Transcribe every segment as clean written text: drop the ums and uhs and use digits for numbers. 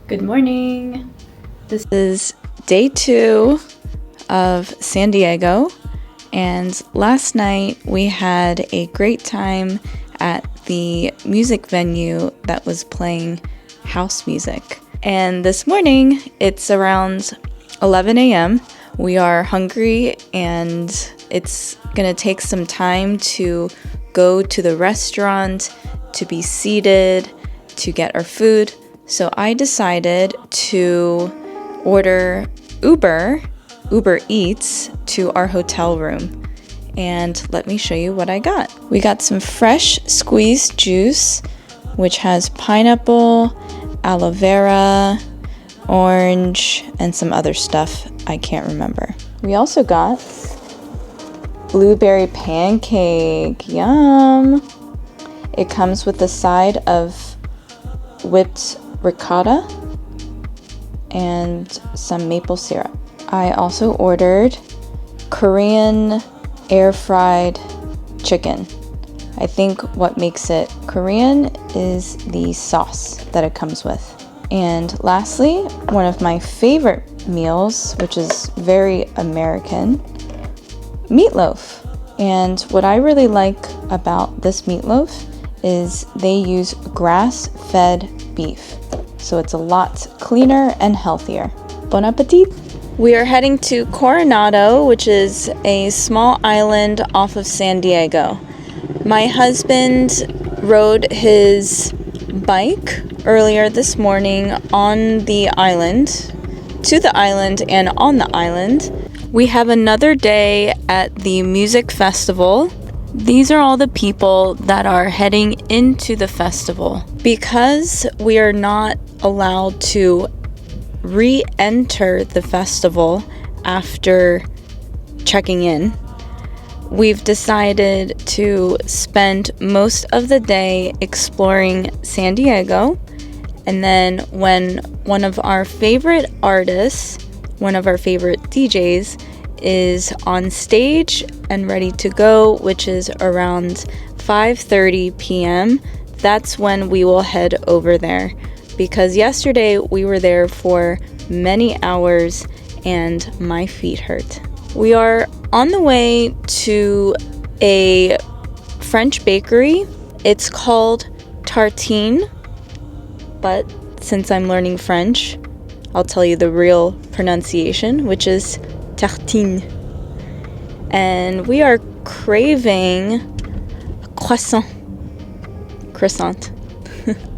Good morning. This is day 2 of San Diego, and last night we had a great time at the music venue that was playing house music. And this morning, it's around 11 a.m. We are hungry and it's gonna take some time to go to the restaurant, to be seated, to get our food. So I decided to order Uber Eats to our hotel room. And let me show you what I got. We got some fresh squeezed juice, which has pineapple, aloe vera, orange, and some other stuff I can't remember. We also got blueberry pancake. Yum! It comes with a side of whipped ricotta and some maple syrup. I also ordered Korean air-fried chicken. I think what makes it Korean is the sauce that it comes with. And lastly, one of my favorite meals, which is very American, meatloaf. And what I really like about this meatloaf is they use grass-fed beef. So it's a lot cleaner and healthier. Bon appetit! We are heading to Coronado, which is a small island off of San Diego. My husband rode his bike earlier this morning on the island, to the island and on the island. We have another day at the music festival. These are all the people that are heading into the festival. Because we are not allowed to re-enter the festival after checking in, we've decided to spend most of the day exploring San Diego, and then when one of our favorite artists, one of our favorite DJs, is on stage and ready to go, which is around 5:30 p.m., that's when we will head over there. Because yesterday we were there for many hours and my feet hurt. We are on the way to a French bakery. It's called Tartine, but since I'm learning French, I'll tell you the real pronunciation, which is tartine. And we are craving a croissant.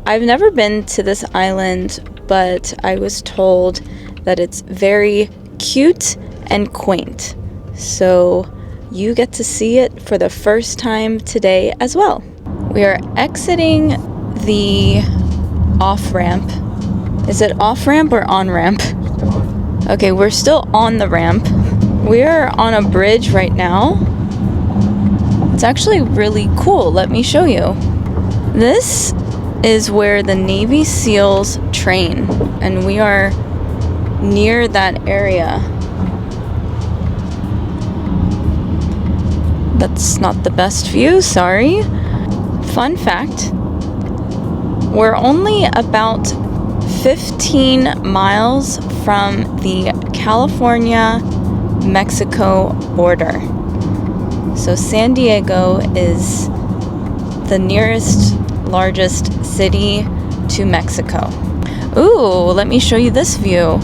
I've never been to this island, but I was told that it's very cute and quaint. So you get to see it for the first time today as well. We are exiting the off-ramp. Is it off-ramp or on-ramp? Okay, we're still on the ramp. We're on a bridge right now. It's actually really cool. Let me show you. This is where the Navy SEALs train, and we are near that area. That's not the best view, sorry. Fun fact, we're only about 15 miles from the California-Mexico border. So San Diego is the nearest largest city to Mexico. Ooh, let me show you this view.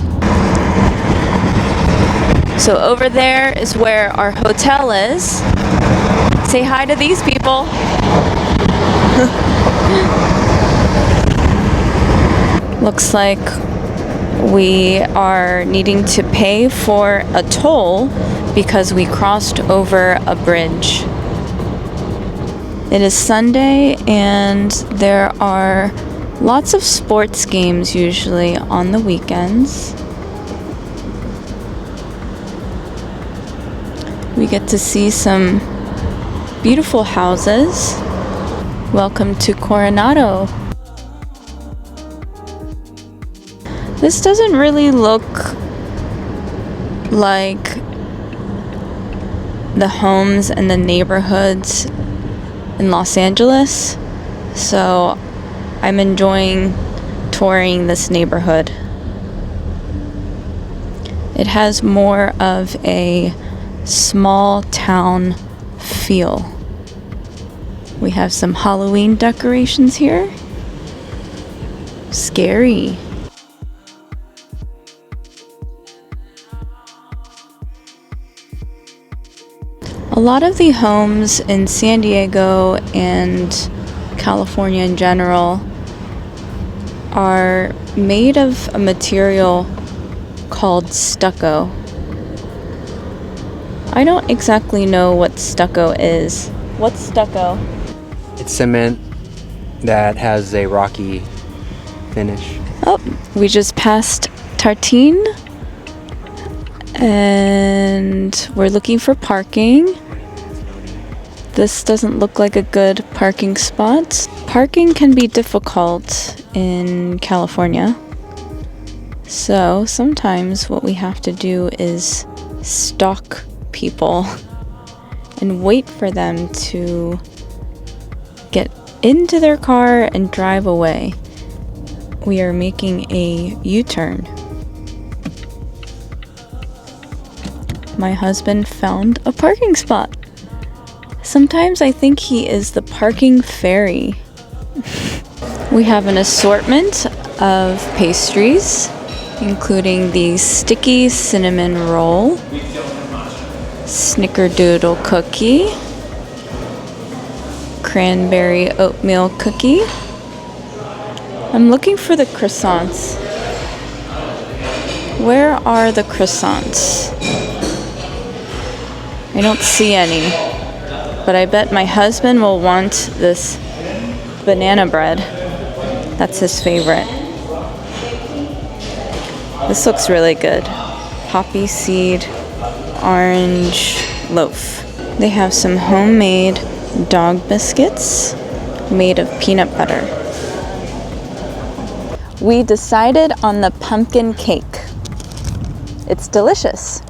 So over there is where our hotel is. Say hi to these people. Looks like we are needing to pay for a toll because we crossed over a bridge. It is Sunday and there are lots of sports games usually on the weekends. We get to see some beautiful houses. Welcome to Coronado. This doesn't really look like the homes and the neighborhoods in Los Angeles, so I'm enjoying touring this neighborhood. It has more of a small town feel. We have some Halloween decorations here. Scary. A lot of the homes in San Diego and California in general are made of a material called stucco. I don't exactly know what stucco is. What's stucco? It's cement that has a rocky finish. Oh, we just passed Tartine and we're looking for parking. This doesn't look like a good parking spot. Parking can be difficult in California. So sometimes what we have to do is stalk people and wait for them to get into their car and drive away. We are making a U-turn. My husband found a parking spot. Sometimes I think he is the parking fairy. We have an assortment of pastries, including the sticky cinnamon roll, snickerdoodle cookie, cranberry oatmeal cookie. I'm looking for the croissants. Where are the croissants? I don't see any, but I bet my husband will want this banana bread. That's his favorite. This looks really good. Poppy seed orange loaf. They have some homemade dog biscuits made of peanut butter. We decided on the pumpkin cake. It's delicious.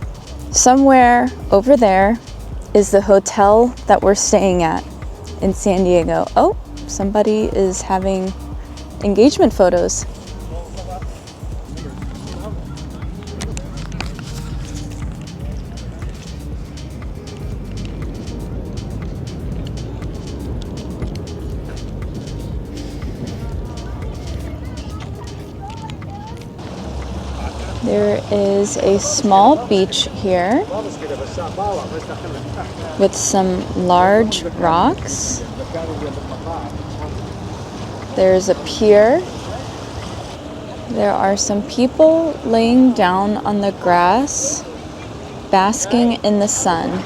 Somewhere over there is the hotel that we're staying at in San Diego. Oh, somebody is having engagement photos. There is a small beach here with some large rocks. There's a pier. There are some people laying down on the grass, basking in the sun.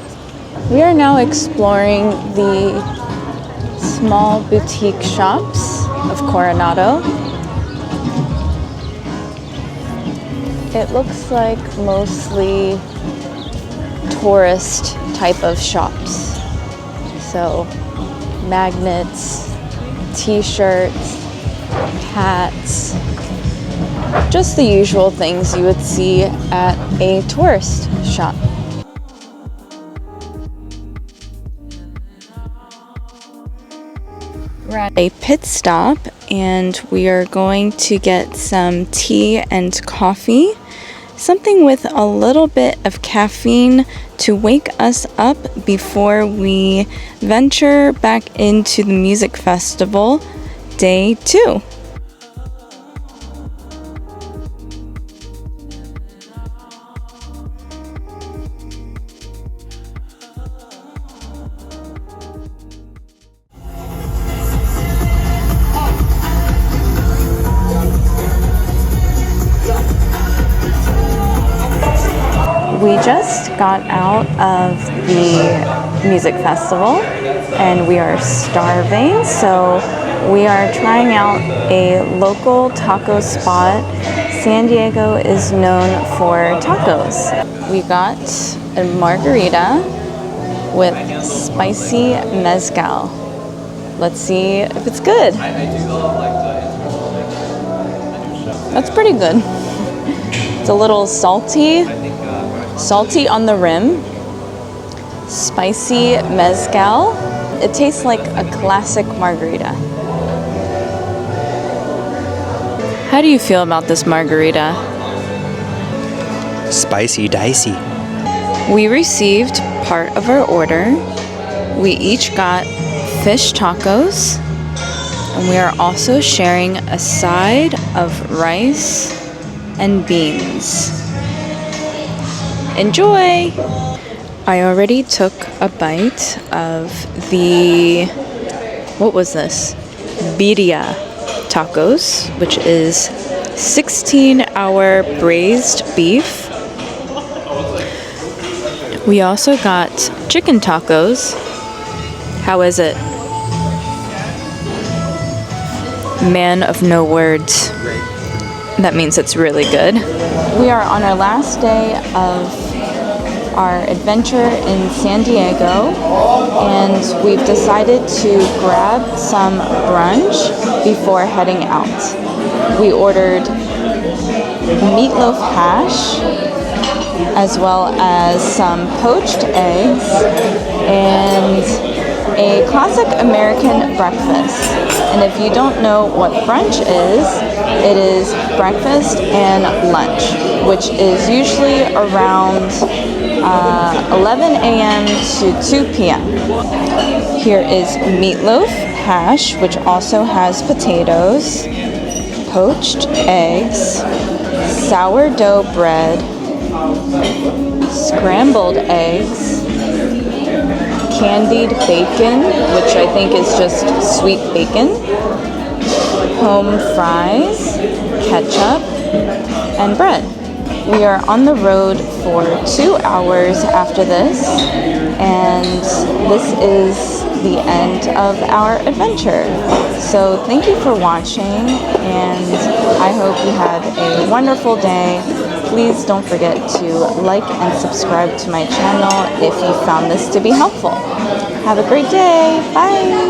We are now exploring the small boutique shops of Coronado. It looks like mostly tourist type of shops. So magnets, t-shirts, hats, just the usual things you would see at a tourist shop. We're at a pit stop and we are going to get some tea and coffee. Something with a little bit of caffeine to wake us up before we venture back into the music festival, day 2. We just got out of the music festival and we are starving, so we are trying out a local taco spot. San Diego is known for tacos. We got a margarita with spicy mezcal. Let's see if it's good. That's pretty good. It's a little salty on the rim, spicy mezcal. It tastes like a classic margarita. How do you feel about this margarita? Spicy dicey. We received part of our order. We each got fish tacos, and we are also sharing a side of rice and beans. Enjoy! I already took a bite of the, what was this? Birria tacos, which is 16-hour braised beef. We also got chicken tacos. How is it? Man of no words. That means it's really good. We are on our last day of our adventure in San Diego, and we've decided to grab some brunch before heading out. We ordered meatloaf hash, as well as some poached eggs and a classic American breakfast. And if you don't know what brunch is, it is breakfast and lunch, which is usually around 11 a.m. to 2 p.m. Here is meatloaf hash, which also has potatoes, poached eggs, sourdough bread, scrambled eggs, candied bacon, which I think is just sweet bacon, home fries, ketchup, and bread. We are on the road for 2 hours after this, and this is the end of our adventure. So thank you for watching, and I hope you had a wonderful day. Please don't forget to like and subscribe to my channel if you found this to be helpful. Have a great day. Bye.